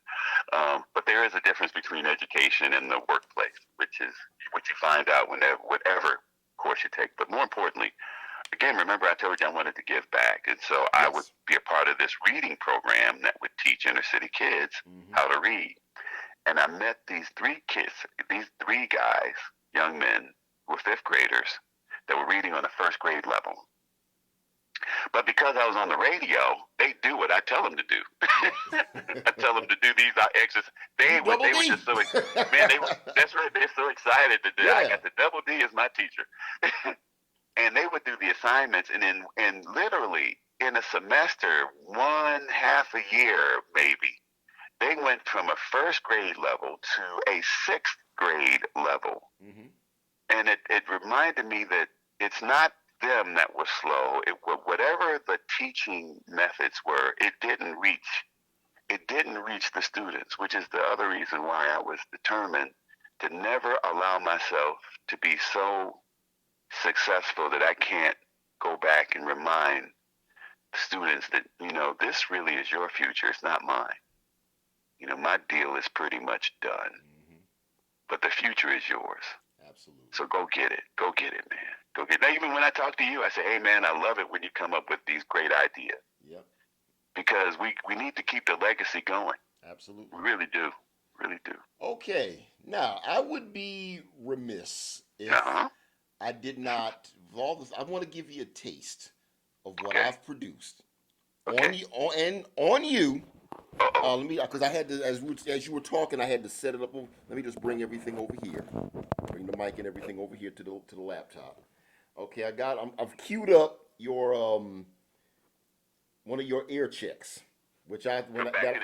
Speaker 2: But there is a difference between education and the workplace, which is what you find out whatever course you take. But more importantly, again, remember I told you I wanted to give back. And so I would be a part of this reading program that would teach inner city kids how to read. And I met these three guys, young men, who were fifth graders, that were reading on the first grade level. But because I was on the radio, they do what I tell them to do. I tell them to do these exercises. They were just so man. That's right. They're so excited to do. Yeah. I got the double D as my teacher, and they would do the assignments, and literally in a semester, one half a year maybe, they went from a first grade level to a sixth grade level, and it reminded me that it's not them that were slow. Whatever the teaching methods were, it didn't reach the students, which is the other reason why I was determined to never allow myself to be so successful that I can't go back and remind students that, this really is your future. It's not mine. My deal is pretty much done, but the future is yours.
Speaker 1: Absolutely.
Speaker 2: So go get it. Go get it, man. Go get it. Now, even when I talk to you, I say, hey, man, I love it when you come up with these great ideas.
Speaker 1: Yep.
Speaker 2: Because we need to keep the legacy going.
Speaker 1: Absolutely.
Speaker 2: We really do. Really do.
Speaker 1: Okay. Now, I would be remiss if I did not, I want to give you a taste of what I've produced on you. Let me, because I had to, as you were talking, I had to set it up. Let me just bring everything over here. Bring the mic and everything over here to the laptop. Okay, I've queued up your one of your ear checks, which back
Speaker 2: in the day.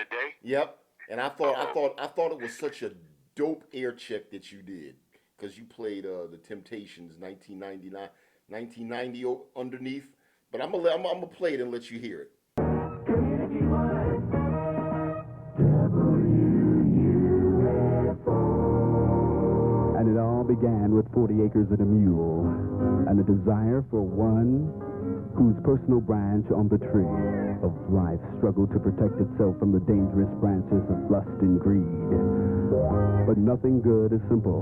Speaker 1: Yep, and I thought it was such a dope ear check that you did because you played the Temptations 1990 underneath. But I'm gonna play it and let you hear it.
Speaker 3: And it all began with 40 acres and a mule, and a desire for one whose personal branch on the tree of life struggled to protect itself from the dangerous branches of lust and greed. But nothing good is simple,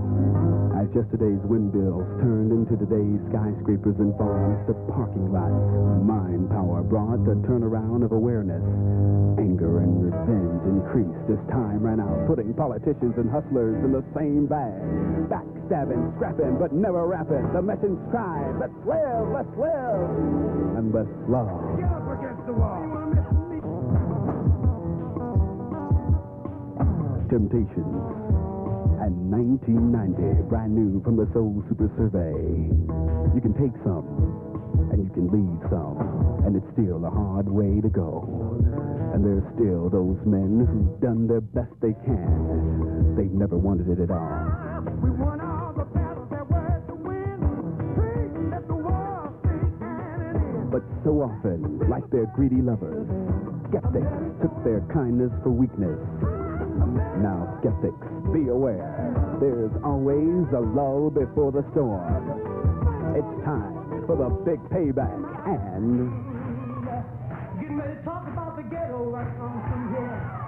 Speaker 3: as yesterday's windmills turned into today's skyscrapers and farms to parking lots. Mind power brought a turnaround of awareness. Anger and revenge increased as time ran out, putting politicians and hustlers in the same bag. Backstabbing, scrapping, but never rapping. The message cried, let's live, and let's love. Get up against the wall. Temptations and 1990, brand new from the Soul Super Survey. You can take some, and you can leave some, and it's still a hard way to go. And there's still those men who've done their best they can. They've never wanted it at all. We won all the battles. But so often, like their greedy lovers, skeptics took their kindness for weakness. Now, skeptics, be aware. There's always a lull before the storm. It's time for the big payback and...
Speaker 4: Getting ready to talk about the ghetto right from here.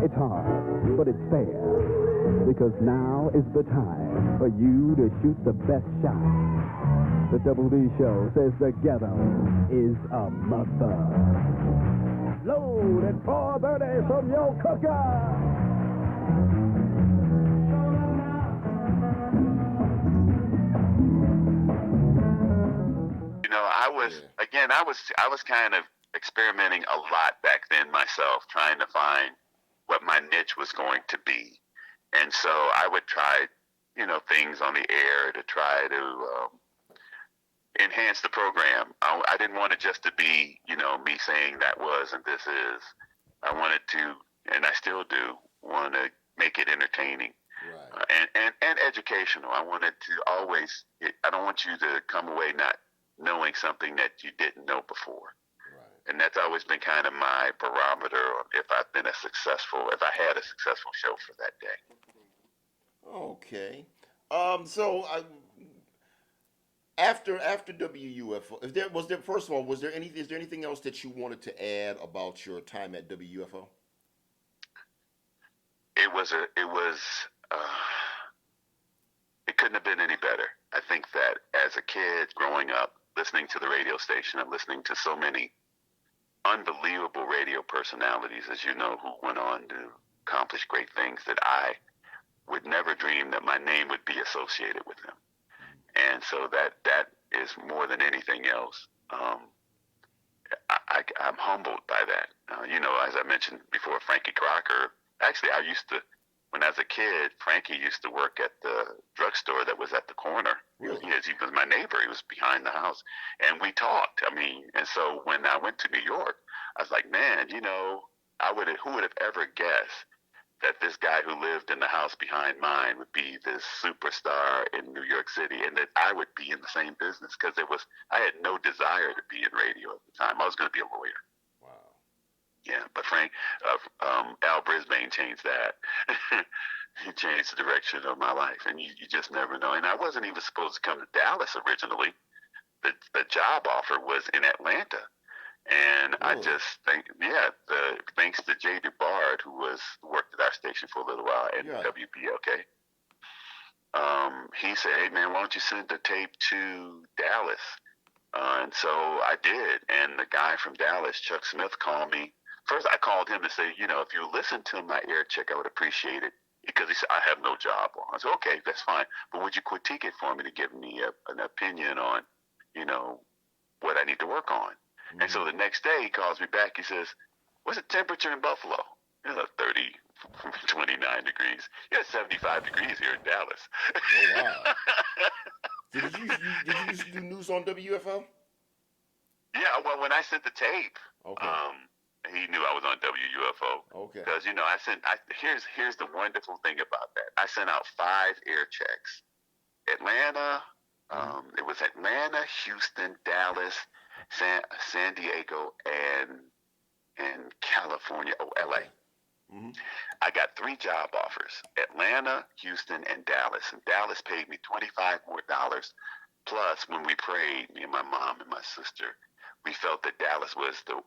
Speaker 3: It's hard, but it's fair. Because now is the time for you to shoot the best shot. The Double D Show says the ghetto is a mother. Load at 4:30 from your cooker.
Speaker 2: You know, I was kind of experimenting a lot back then myself, trying to find what my niche was going to be. And so I would try, things on the air to try to enhance the program. I didn't want it just to be, me saying that was and this is. I wanted to, and I still do, want to make it entertaining.
Speaker 1: Right.
Speaker 2: And educational. I wanted to always, I don't want you to come away not knowing something that you didn't know before.
Speaker 1: Right.
Speaker 2: And that's always been kind of my barometer of if I had a successful show for that day.
Speaker 1: Okay. So after WUFO, is there anything else that you wanted to add about your time at WUFO?
Speaker 2: It couldn't have been any better. I think that as a kid growing up, listening to the radio station and listening to so many unbelievable radio personalities, as you know, who went on to accomplish great things, that I would never dream that my name would be associated with them. And so that is more than anything else. I'm humbled by that. As I mentioned before, Frankie Crocker, actually when I was a kid, Frankie used to work at the drugstore that was at the corner.
Speaker 1: Really?
Speaker 2: He was my neighbor. He was behind the house. And we talked. And so when I went to New York, I was like, man, who would have ever guessed that this guy who lived in the house behind mine would be this superstar in New York City, and that I would be in the same business, because I had no desire to be in radio at the time. I was going to be a lawyer.
Speaker 1: Wow.
Speaker 2: Yeah, but Al Brisbane changed that. He changed the direction of my life, and you just never know. And I wasn't even supposed to come to Dallas originally. The job offer was in Atlanta. And
Speaker 1: really?
Speaker 2: I just think, thanks to Jay DuBard, who worked at our station for a little while at WBLK, he said, hey, man, why don't you send the tape to Dallas? And so I did. And the guy from Dallas, Chuck Smith, called me. First, I called him to say, if you listen to my air check, I would appreciate it. Because he said, I have no job on. I said, okay, that's fine. But would you critique it for me to give me an opinion on, what I need to work on? Mm-hmm. And so the next day he calls me back. He says, what's the temperature in Buffalo? 29 degrees. Yeah, 75 degrees here in Dallas.
Speaker 1: Oh, wow. Did you used to do news on WFO?
Speaker 2: Yeah, well, when I sent the tape,
Speaker 1: okay.
Speaker 2: He knew I was on WUFO.
Speaker 1: Okay.
Speaker 2: Because, here's the wonderful thing about that. I sent out 5 air checks. Atlanta, it was Atlanta, Houston, Dallas, San Diego, and California, LA.
Speaker 1: Mm-hmm.
Speaker 2: I got 3 job offers: Atlanta, Houston, and Dallas. And Dallas paid me $25 more. Plus, when we prayed, me and my mom and my sister, we felt that Dallas was the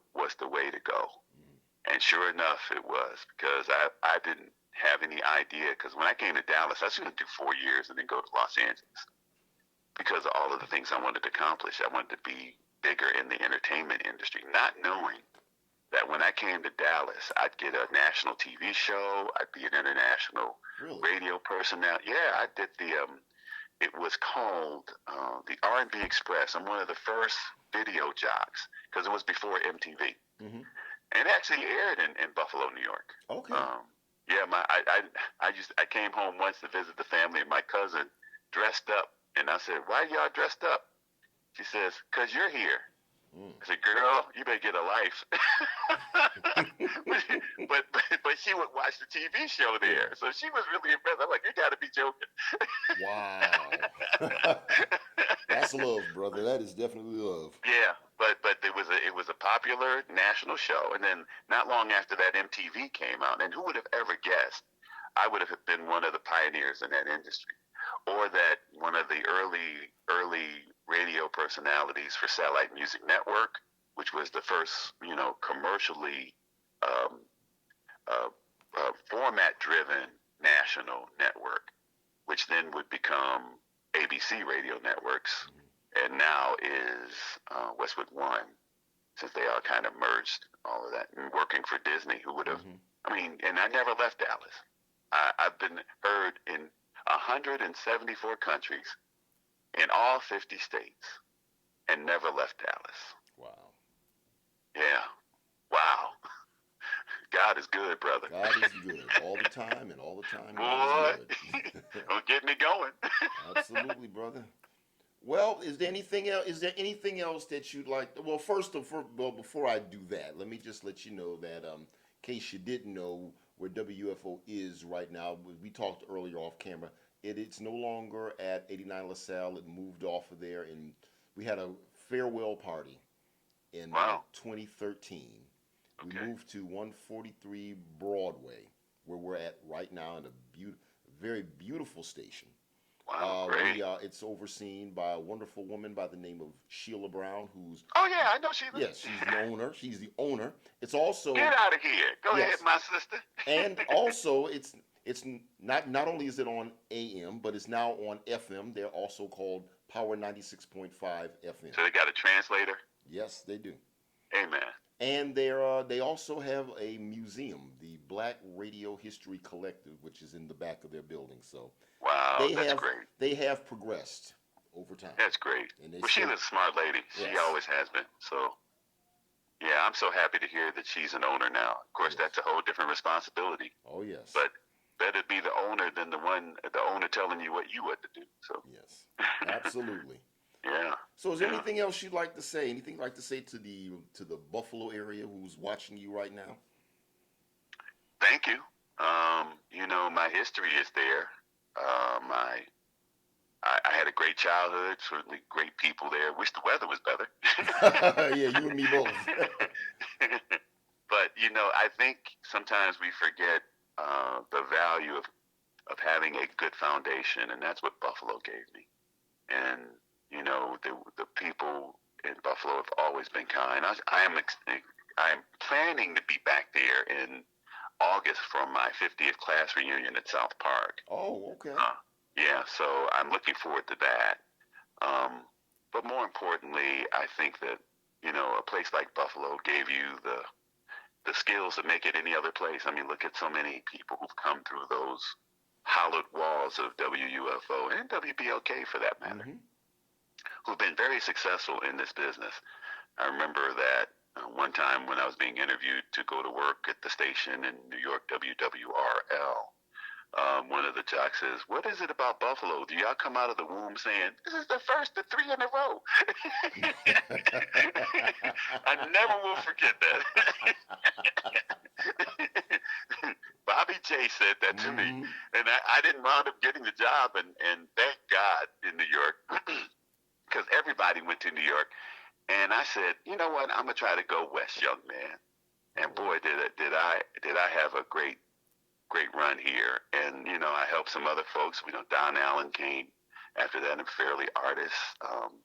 Speaker 2: way to go. Mm-hmm. And sure enough, it was, because I didn't have any idea. Because when I came to Dallas, I was going to do 4 years and then go to Los Angeles, because of all of the things I wanted to accomplish. I wanted to be bigger in the entertainment industry, not knowing that when I came to Dallas, I'd get a national TV show. I'd be an international radio personality. Yeah, I did it was called the R&B Express. I'm one of the first video jocks, because it was before MTV. Mm-hmm. And it actually aired in Buffalo, New York.
Speaker 1: Okay.
Speaker 2: I came home once to visit the family, and my cousin dressed up, and I said, why y'all dressed up? She says, 'cause you're here. I said, girl, you better get a life. but she would watch the TV show there. So she was really impressed. I'm like, you got to be joking.
Speaker 1: Wow. That's love, brother. That is definitely love.
Speaker 2: Yeah, but it was a popular national show, and then not long after that, MTV came out, and who would have ever guessed I would have been one of the pioneers in that industry, or that one of the early radio personalities for Satellite Music Network, which was the first commercially um, format-driven national network, which then would become ABC radio networks, and now is Westwood One, since they all kind of merged all of that. And working for Disney, who would have, I mean, and I never left Dallas. I've been heard in 174 countries, in all 50 states, and never left Dallas.
Speaker 1: Wow.
Speaker 2: Yeah. Wow. God is good, brother.
Speaker 1: God is good all the time, and all the time
Speaker 2: Boy,
Speaker 1: God is good.
Speaker 2: don't get me going.
Speaker 1: Absolutely, brother. Well, is there anything else? Is there anything else that you'd like? Well, before I do that, let me just let you know that, in case you didn't know where WFO is right now, we talked earlier off camera. It's no longer at 89 LaSalle. It moved off of there, and we had a farewell party in
Speaker 2: Wow.
Speaker 1: 2013. We
Speaker 2: Okay.
Speaker 1: moved to 143 Broadway, where we're at right now, in a very beautiful station.
Speaker 2: Wow, great.
Speaker 1: It's overseen by a wonderful woman by the name of Sheila Brown, who's,
Speaker 2: Oh, yeah, I know Sheila.
Speaker 1: yes, she's the owner. She's the owner. It's also,
Speaker 2: Get out of here. Go
Speaker 1: Yes.
Speaker 2: ahead, my sister.
Speaker 1: and also it's not only is it on AM, but it's now on FM. They're also called Power 96.5 FM.
Speaker 2: So they got a translator?
Speaker 1: Yes, they do.
Speaker 2: Amen.
Speaker 1: And they also have a museum, the Black Radio History Collective, which is in the back of their building. So
Speaker 2: Wow,
Speaker 1: they
Speaker 2: that's
Speaker 1: have
Speaker 2: great.
Speaker 1: they have progressed over time.
Speaker 2: That's great.
Speaker 1: And they
Speaker 2: Well,
Speaker 1: still-
Speaker 2: Sheila's a smart lady. She
Speaker 1: Yes.
Speaker 2: always has been. So, yeah, I'm so happy to hear that she's an owner now. Of course,
Speaker 1: Yes.
Speaker 2: that's a whole different responsibility.
Speaker 1: Oh yes.
Speaker 2: But better be the owner than the owner telling you what to do. So,
Speaker 1: Yes, absolutely.
Speaker 2: yeah.
Speaker 1: So, is there
Speaker 2: Yeah.
Speaker 1: anything else you'd like to say? Anything you'd like to say to the Buffalo area who's watching you right now?
Speaker 2: Thank you. My history is there. I had a great childhood, certainly great people there. Wish the weather was better.
Speaker 1: Yeah, you and me both.
Speaker 2: But, I think sometimes we forget the value of having a good foundation, and that's what Buffalo gave me. And, the people in Buffalo have always been kind. I am planning to be back there in August for my 50th class reunion at South Park.
Speaker 1: Oh, okay.
Speaker 2: Yeah, so I'm looking forward to that. But more importantly, I think that, a place like Buffalo gave you the skills to make it any other place. I mean, look at so many people who've come through those hallowed walls of WUFO and WBLK for that matter, who've been very successful in this business. I remember that one time when I was being interviewed to go to work at the station in New York, WWRL, one of the jocks says, "What is it about Buffalo? Do y'all come out of the womb saying, this is the first of 3 in a row?" I never will forget that. Bobby J said that to me, and I didn't wind up getting the job, and thank God in New York, because everybody went to New York. And I said, you know what? I'm gonna try to go west, young man. And boy, did I have a great run here. And I helped some other folks. Don Allen came after that, and Fairly Artists.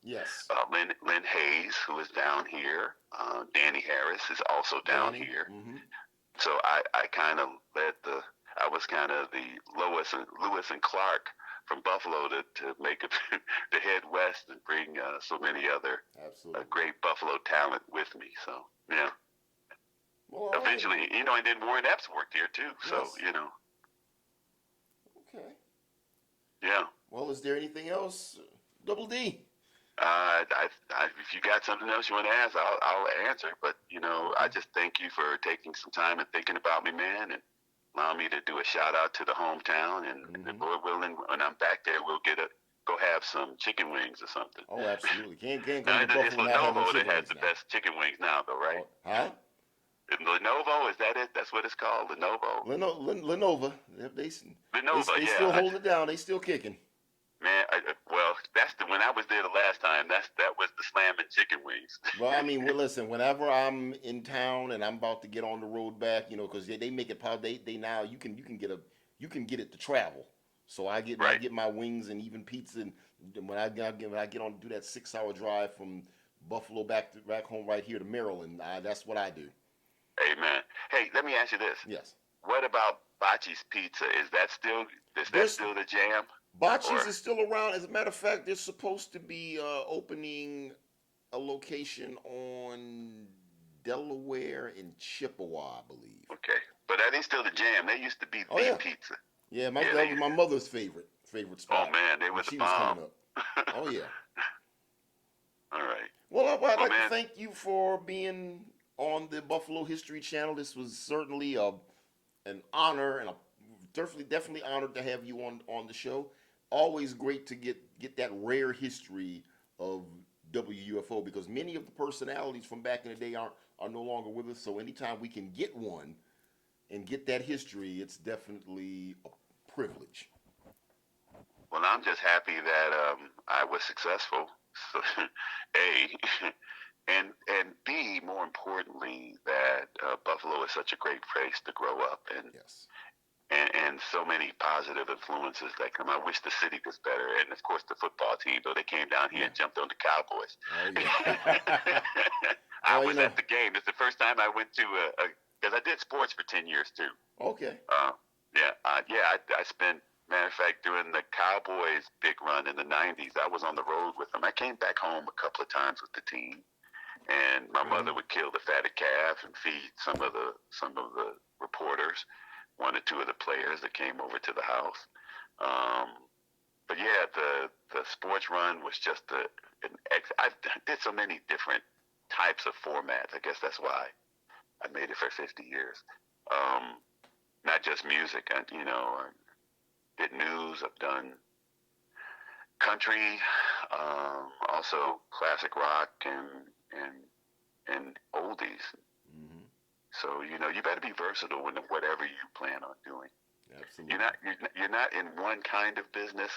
Speaker 1: Yes.
Speaker 2: Lynn Hayes, who is down here. Danny Harris is also down here. So I kind of I was kind of the Lewis and Clark from Buffalo to make it to head west and bring so many other great Buffalo talent with me. So, yeah.
Speaker 1: Well,
Speaker 2: eventually, and then Warren Epps worked here too. So,
Speaker 1: Yes. Okay.
Speaker 2: Yeah.
Speaker 1: Well, is there anything else, Double D?
Speaker 2: If you got something else you want to ask, I'll answer. But I just thank you for taking some time and thinking about me, man, and allow me to do a shout out to the hometown. And Lord willing, when I'm back there, we'll go have some chicken wings or something.
Speaker 1: Oh, absolutely. Can't go
Speaker 2: Now,
Speaker 1: to Buffalo
Speaker 2: it's
Speaker 1: and not have no
Speaker 2: Lenovo that
Speaker 1: chicken
Speaker 2: has
Speaker 1: wings
Speaker 2: the
Speaker 1: now.
Speaker 2: best chicken wings now, though, right?
Speaker 1: Oh, huh?
Speaker 2: Lenovo, is that it? That's what it's called, Lenovo.
Speaker 1: Lenova. They
Speaker 2: Lenovo,
Speaker 1: still
Speaker 2: yeah.
Speaker 1: holding it down. They still kicking.
Speaker 2: Man, well, that's the when I was there the last time. That was the slamming chicken wings.
Speaker 1: Well, I mean, well, listen. Whenever I'm in town and I'm about to get on the road back, because they make it possible. They now you can get it to travel. So I
Speaker 2: Right.
Speaker 1: get my wings and even pizza. And when I get on to do that 6 hour drive from Buffalo back home right here to Maryland, that's what I do.
Speaker 2: Amen. Hey, let me ask you this.
Speaker 1: Yes.
Speaker 2: What about Bocce's Pizza? Is that
Speaker 1: There's
Speaker 2: still the jam?
Speaker 1: Bocce's
Speaker 2: Or
Speaker 1: is still around. As a matter of fact, they're supposed to be opening a location on Delaware and Chippewa, I believe.
Speaker 2: okay, but that ain't still the jam. They used to be
Speaker 1: Oh
Speaker 2: the
Speaker 1: yeah,
Speaker 2: pizza.
Speaker 1: yeah.
Speaker 2: Yeah,
Speaker 1: That was my mother's favorite
Speaker 2: oh
Speaker 1: spot
Speaker 2: man, they
Speaker 1: when
Speaker 2: were the
Speaker 1: she was
Speaker 2: bomb.
Speaker 1: coming up. Oh yeah.
Speaker 2: All right.
Speaker 1: Well, I'd
Speaker 2: Well,
Speaker 1: like to
Speaker 2: man,
Speaker 1: thank you for being on the Buffalo History Channel. This was certainly an honor, and definitely honored to have you on the show. Always great to get that rare history of WUFO, because many of the personalities from back in the day are no longer with us. So anytime we can get one and get that history, it's definitely a privilege.
Speaker 2: well, I'm just happy that I was successful. So, A, and B, more importantly, that Buffalo is such a great place to grow up,
Speaker 1: Yes.
Speaker 2: and so many positive influences that come. I wish the city was better, and of course the football team, though they came down here
Speaker 1: Yeah.
Speaker 2: and jumped on the Cowboys.
Speaker 1: Oh yeah.
Speaker 2: I
Speaker 1: Well,
Speaker 2: was at the game. It's the first time I went to because I did sports for 10 years too.
Speaker 1: Okay.
Speaker 2: I spent. Matter of fact, during the Cowboys' big run in the '90s, I was on the road with them. I came back home a couple of times with the team, and my mother would kill the fatted calf and feed some of the reporters, one or two of the players that came over to the house. But yeah, the sports run was just I did so many different types of formats. I guess that's why I made it for 50 years. Not just music. I did news. I've done country, also classic rock and oldies.
Speaker 1: Mm-hmm.
Speaker 2: So you better be versatile in whatever you plan on doing.
Speaker 1: Absolutely.
Speaker 2: You're not in one kind of business.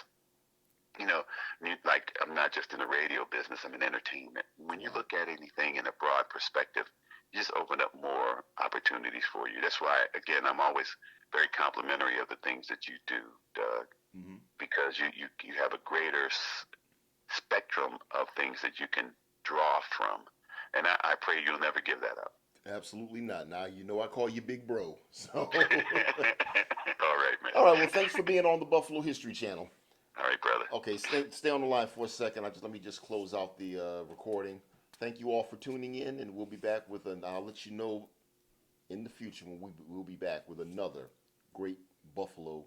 Speaker 2: Like I'm not just in the radio business. I'm in entertainment. When you look at anything in a broad perspective, you just open up more opportunities for you. That's why, again, I'm always very complimentary of the things that you do, Doug,
Speaker 1: Mm-hmm.
Speaker 2: because you have a greater spectrum of things that you can draw from, and I pray you'll never give that up.
Speaker 1: Absolutely not. Now I call you Big Bro. So.
Speaker 2: All right, man.
Speaker 1: All right. Well, thanks for being on the Buffalo History Channel.
Speaker 2: All right, brother.
Speaker 1: Okay, stay on the line for a second. Let me just close out the recording. Thank you all for tuning in, and we'll be back I'll let you know in the future when we'll be back with another great Buffalo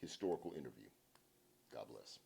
Speaker 1: historical interview. God bless.